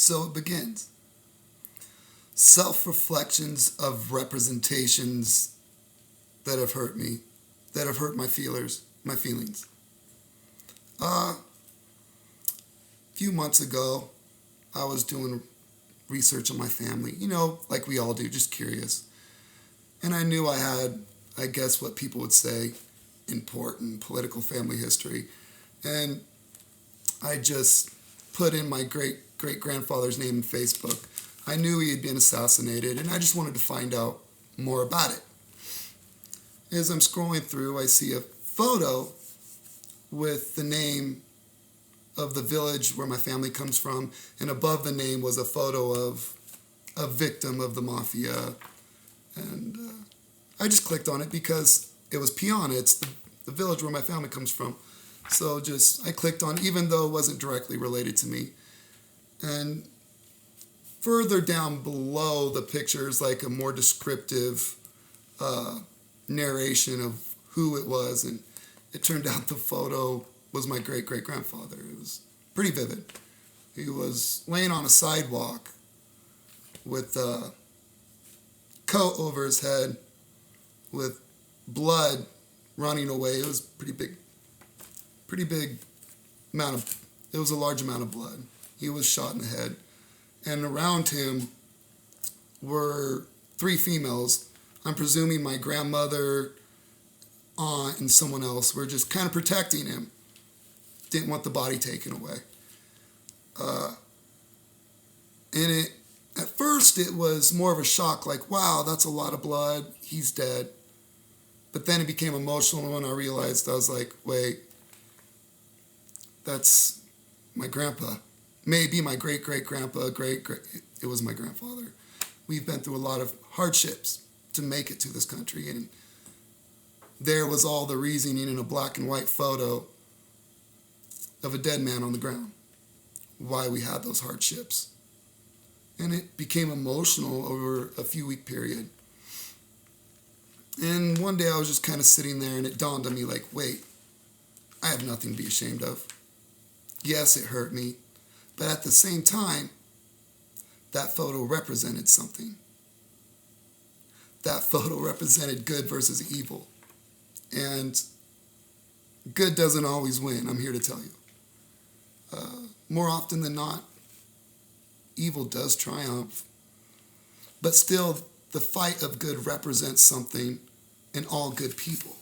So it begins. Self-reflections of representations that have hurt me, that have hurt my feelings. A few months ago, I was doing research on my family, like we all do, just curious. And I knew I had, I guess what people would say, important political family history. And I just put in my great-great-grandfather's name in Facebook. I knew he had been assassinated, and I just wanted to find out more about it. As I'm scrolling through, I see a photo with the name of the village where my family comes from, and above the name was a photo of a victim of the mafia. And I just clicked on it because it was Piana. It's the village where my family comes from. So I clicked on it, even though it wasn't directly related to me. And further down below the picture is like a more descriptive narration of who it was. And it turned out the photo was my great-great-grandfather. It was pretty vivid. He was laying on a sidewalk with a coat over his head with blood running away. It was pretty big amount of, it was a large amount of blood. He was shot in the head. And around him were 3 females. I'm presuming my grandmother, aunt, and someone else were just kind of protecting him. Didn't want the body taken away. And at first it was more of a shock, like, wow, that's a lot of blood. He's dead. But then it became emotional when I realized, I was like, wait, that's my grandpa. Maybe my great-great-grandpa, it was my grandfather. We've been through a lot of hardships to make it to this country. And there was all the reasoning in a black and white photo of a dead man on the ground, why we had those hardships. And it became emotional over a few-week period. And one day I was just kind of sitting there and it dawned on me like, wait, I have nothing to be ashamed of. Yes, it hurt me, but at the same time, that photo represented something. That photo represented good versus evil. And good doesn't always win, I'm here to tell you. More often than not, evil does triumph. But still, the fight of good represents something in all good people.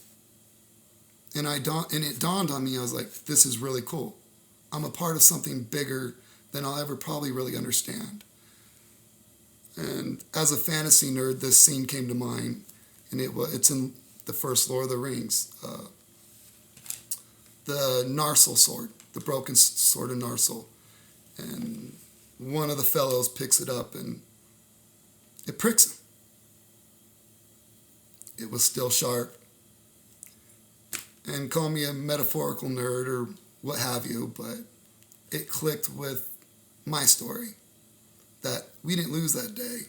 And it dawned on me, I was like, this is really cool. I'm a part of something bigger than I'll ever probably really understand. And as a fantasy nerd, this scene came to mind, and it's in the first Lord of the Rings. The Narsil sword, the broken sword of Narsil. And one of the fellows picks it up and it pricks him. It was still sharp. And call me a metaphorical nerd or what have you, but it clicked with my story that we didn't lose that day.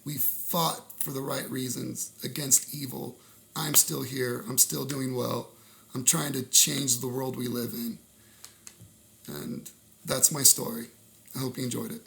We fought for the right reasons against evil. I'm still here. I'm still doing well. I'm trying to change the world we live in. And that's my story. I hope you enjoyed it.